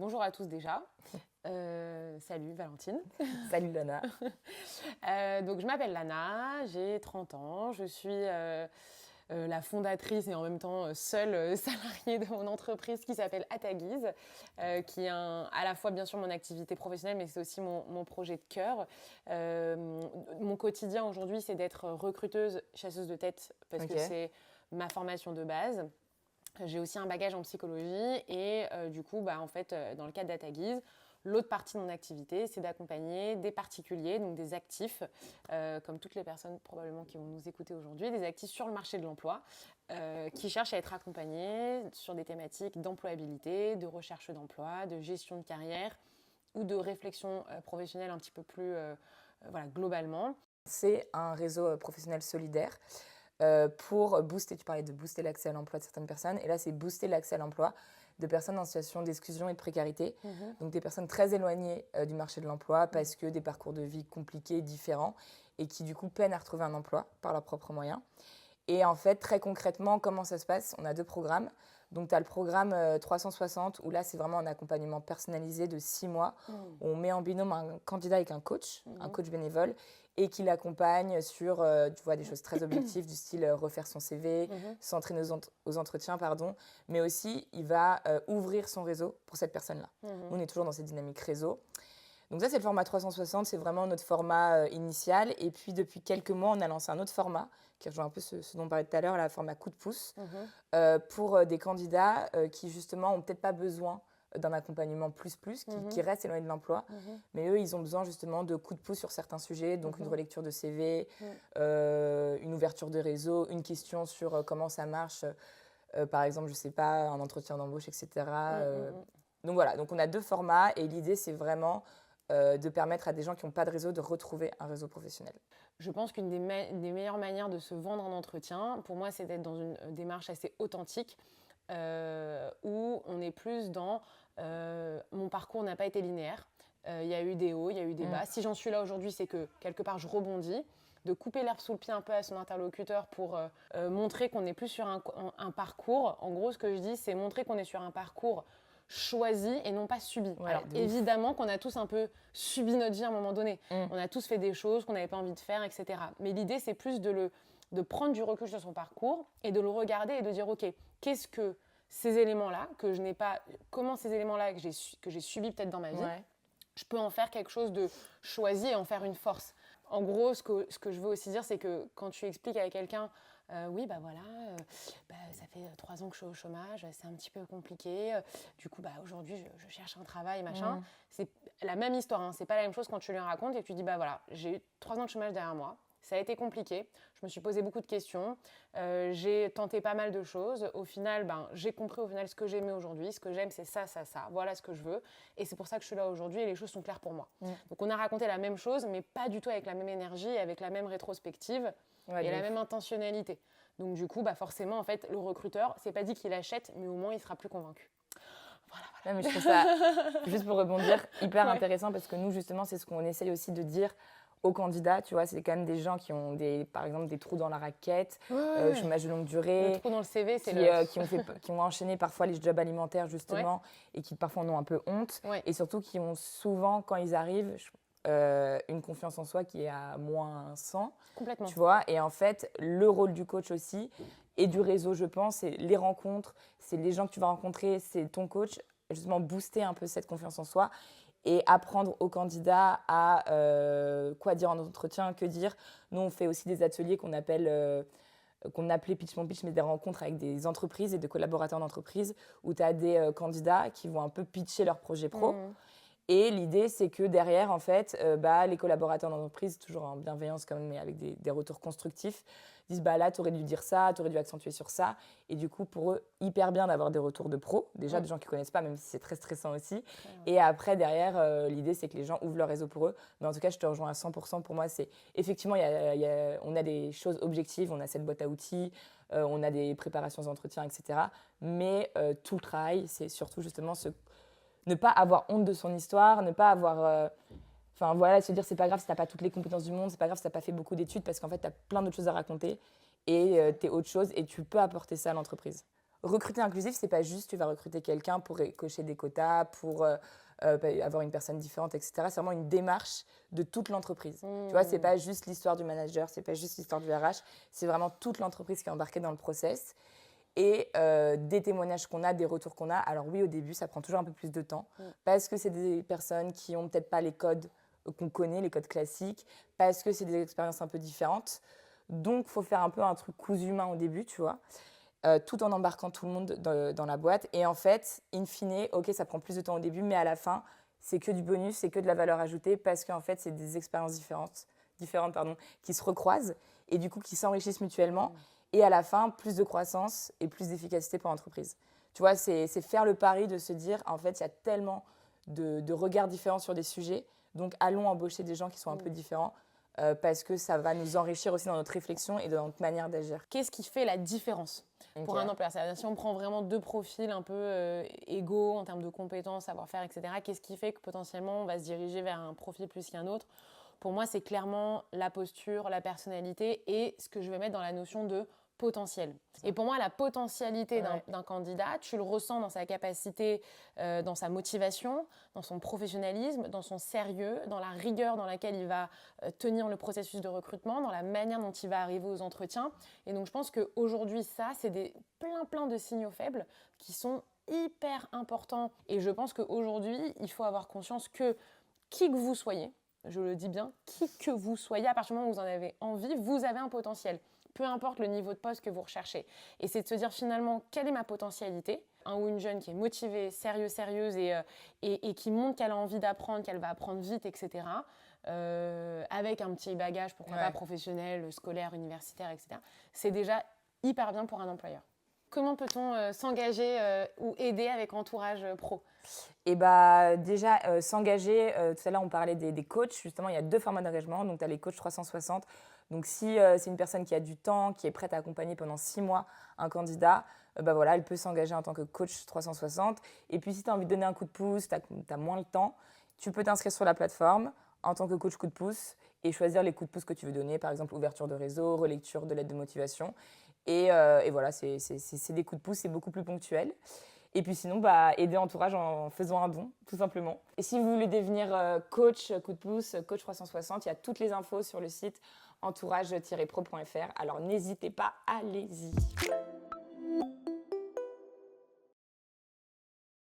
bonjour à tous déjà. Salut Valentine. Salut Lana. Donc je m'appelle Lana, j'ai 30 ans, je suis la fondatrice et en même temps seule salariée de mon entreprise qui s'appelle Ataguise, qui est à la fois bien sûr mon activité professionnelle mais c'est aussi mon projet de cœur. Mon quotidien aujourd'hui c'est d'être recruteuse, chasseuse de tête parce que c'est ma formation de base. J'ai aussi un bagage en psychologie et du coup, en fait, dans le cadre d'Ataguise, l'autre partie de mon activité, c'est d'accompagner des particuliers, donc des actifs, comme toutes les personnes probablement qui vont nous écouter aujourd'hui, des actifs sur le marché de l'emploi, qui cherchent à être accompagnés sur des thématiques d'employabilité, de recherche d'emploi, de gestion de carrière ou de réflexion professionnelle un petit peu plus globalement. C'est un réseau professionnel solidaire pour booster, tu parlais de booster l'accès à l'emploi de certaines personnes, et là c'est booster l'accès à l'emploi de personnes en situation d'exclusion et de précarité, donc des personnes très éloignées du marché de l'emploi parce que des parcours de vie compliqués, différents, et qui du coup peinent à retrouver un emploi par leurs propres moyens. Et en fait, très concrètement, comment ça se passe? On a 2 programmes. Donc, tu as le programme 360, où là, c'est vraiment un accompagnement personnalisé de 6 mois. Où on met en binôme un candidat avec un coach bénévole, et qui l'accompagne sur tu vois, des choses très objectives, du style refaire son CV, s'entraîner aux entretiens, mais aussi, il va ouvrir son réseau pour cette personne-là. Nous, on est toujours dans cette dynamique réseau. Donc ça, c'est le format 360, c'est vraiment notre format initial. Et puis, depuis quelques mois, on a lancé un autre format, qui rejoint un peu ce dont on parlait tout à l'heure, le format coup de pouce, pour des candidats qui, justement, n'ont peut-être pas besoin d'un accompagnement qui reste éloigné de l'emploi. Mais eux, ils ont besoin, justement, de coups de pouce sur certains sujets, donc une relecture de CV, une ouverture de réseau, une question sur comment ça marche, par exemple, je ne sais pas, un entretien d'embauche, etc. Donc voilà, donc on a 2 formats, et l'idée, c'est vraiment de permettre à des gens qui n'ont pas de réseau de retrouver un réseau professionnel. Je pense qu'une des meilleures manières de se vendre en entretien, pour moi, c'est d'être dans une démarche assez authentique, où on est plus dans mon parcours n'a pas été linéaire. Il y a eu des hauts, il y a eu des bas. Si j'en suis là aujourd'hui, c'est que quelque part, je rebondis. De couper l'herbe sous le pied un peu à son interlocuteur pour montrer qu'on n'est plus sur un parcours. En gros, ce que je dis, c'est montrer qu'on est sur un parcours choisi et non pas subi. Ouais, alors évidemment qu'on a tous un peu subi notre vie à un moment donné. On a tous fait des choses qu'on n'avait pas envie de faire, etc. Mais l'idée, c'est plus de prendre du recul sur son parcours et de le regarder et de dire, ok, qu'est-ce que ces éléments-là, que je n'ai pas, comment ces éléments-là que j'ai subis peut-être dans ma vie, je peux en faire quelque chose de choisi et en faire une force. En gros, ce que je veux aussi dire, c'est que quand tu expliques à quelqu'un ça fait 3 ans que je suis au chômage, c'est un petit peu compliqué. Du coup, aujourd'hui, je cherche un travail, machin. C'est la même histoire, hein. C'est pas la même chose quand tu lui racontes et que tu dis, j'ai eu 3 ans de chômage derrière moi. Ça a été compliqué. Je me suis posé beaucoup de questions. J'ai tenté pas mal de choses. Au final, j'ai compris ce que j'aimais aujourd'hui. Ce que j'aime, c'est ça, ça, ça. Voilà ce que je veux. Et c'est pour ça que je suis là aujourd'hui et les choses sont claires pour moi. Donc, on a raconté la même chose, mais pas du tout avec la même énergie et avec la même rétrospective. Et la même intentionnalité. Donc du coup, forcément, en fait, le recruteur, c'est pas dit qu'il achète, mais au moins, il sera plus convaincu. Voilà. Ouais, mais je trouve ça, juste pour rebondir, hyper intéressant parce que nous, justement, c'est ce qu'on essaye aussi de dire aux candidats. Tu vois, c'est quand même des gens qui ont, par exemple, des trous dans la raquette, chômage de longue durée. Le trou dans le CV, c'est qui ont enchaîné parfois les jobs alimentaires, justement, et qui parfois en ont un peu honte. Et surtout qui ont souvent, quand ils arrivent, une confiance en soi qui est à moins 100. Complètement. Tu vois, et en fait, le rôle du coach aussi, et du réseau, je pense, c'est les rencontres, c'est les gens que tu vas rencontrer, c'est ton coach, justement booster un peu cette confiance en soi et apprendre aux candidats à quoi dire en entretien, que dire. Nous, on fait aussi des ateliers qu'on appelait Pitch Mon Pitch, mais des rencontres avec des entreprises et des collaborateurs d'entreprise où tu as des candidats qui vont un peu pitcher leur projet pro. Et l'idée, c'est que derrière, en fait, les collaborateurs d'entreprise, toujours en bienveillance quand même, mais avec des retours constructifs, disent là, tu aurais dû dire ça, tu aurais dû accentuer sur ça. Et du coup, pour eux, hyper bien d'avoir des retours de pros, déjà des gens qui ne connaissent pas, même si c'est très stressant aussi. Et après, derrière, l'idée, c'est que les gens ouvrent leur réseau pour eux. Mais en tout cas, je te rejoins à 100%. Pour moi, c'est effectivement, on a des choses objectives, on a cette boîte à outils, on a des préparations d'entretien, etc. Mais tout le travail, c'est surtout justement ne pas avoir honte de son histoire, ne pas avoir... se dire c'est pas grave si t'as pas toutes les compétences du monde, c'est pas grave si t'as pas fait beaucoup d'études parce qu'en fait t'as plein d'autres choses à raconter et t'es autre chose et tu peux apporter ça à l'entreprise. recruter inclusif, c'est pas juste tu vas recruter quelqu'un pour cocher des quotas, pour avoir une personne différente, etc. C'est vraiment une démarche de toute l'entreprise. Tu vois, c'est pas juste l'histoire du manager, c'est pas juste l'histoire du RH, c'est vraiment toute l'entreprise qui est embarquée dans le process. Et des témoignages qu'on a, des retours qu'on a. Alors oui, au début, ça prend toujours un peu plus de temps parce que c'est des personnes qui n'ont peut-être pas les codes qu'on connaît, les codes classiques, parce que c'est des expériences un peu différentes. Donc, il faut faire un peu un truc cousu humain au début, tu vois, tout en embarquant tout le monde dans la boîte. Et en fait, in fine, ok, ça prend plus de temps au début, mais à la fin, c'est que du bonus, c'est que de la valeur ajoutée parce qu'en fait, c'est des expériences différentes qui se recroisent et du coup qui s'enrichissent mutuellement. Et à la fin, plus de croissance et plus d'efficacité pour l'entreprise. Tu vois, c'est faire le pari de se dire, en fait, il y a tellement de regards différents sur des sujets, donc allons embaucher des gens qui sont un peu différents parce que ça va nous enrichir aussi dans notre réflexion et dans notre manière d'agir. Qu'est-ce qui fait la différence pour un employeur? C'est-à-dire, si on prend vraiment deux profils un peu égaux en termes de compétences, savoir-faire, etc., qu'est-ce qui fait que potentiellement on va se diriger vers un profil plus qu'un autre? Pour moi, c'est clairement la posture, la personnalité et ce que je vais mettre dans la notion de potentiel. Et pour moi, la potentialité d'un candidat, tu le ressens dans sa capacité, dans sa motivation, dans son professionnalisme, dans son sérieux, dans la rigueur dans laquelle il va tenir le processus de recrutement, dans la manière dont il va arriver aux entretiens. Et donc, je pense qu'aujourd'hui, ça, c'est plein de signaux faibles qui sont hyper importants. Et je pense qu'aujourd'hui, il faut avoir conscience que qui que vous soyez, je le dis bien, qui que vous soyez, à partir du moment où vous en avez envie, vous avez un potentiel. Peu importe le niveau de poste que vous recherchez. Et c'est de se dire finalement, quelle est ma potentialité ? Un ou une jeune qui est motivée, sérieuse et qui montre qu'elle a envie d'apprendre, qu'elle va apprendre vite, etc. Avec un petit bagage, pourquoi pas professionnel, scolaire, universitaire, etc. C'est déjà hyper bien pour un employeur. Comment peut-on s'engager ou aider avec Entourage Pro ? Et bah, déjà, s'engager, tout à l'heure on parlait des coachs, justement il y a 2 formats d'engagement, donc tu as les coachs 360. Donc si c'est une personne qui a du temps, qui est prête à accompagner pendant 6 mois un candidat, bah voilà, elle peut s'engager en tant que coach 360. Et puis si tu as envie de donner un coup de pouce, tu as moins le temps, tu peux t'inscrire sur la plateforme en tant que coach coup de pouce et choisir les coups de pouce que tu veux donner, par exemple ouverture de réseau, relecture de lettre de motivation. Et voilà, c'est des coups de pouce, c'est beaucoup plus ponctuel. Et puis sinon, bah, aider Entourage en faisant un don, tout simplement. Et si vous voulez devenir coach, coup de pouce, coach 360, il y a toutes les infos sur le site entourage-pro.fr. Alors n'hésitez pas, allez-y.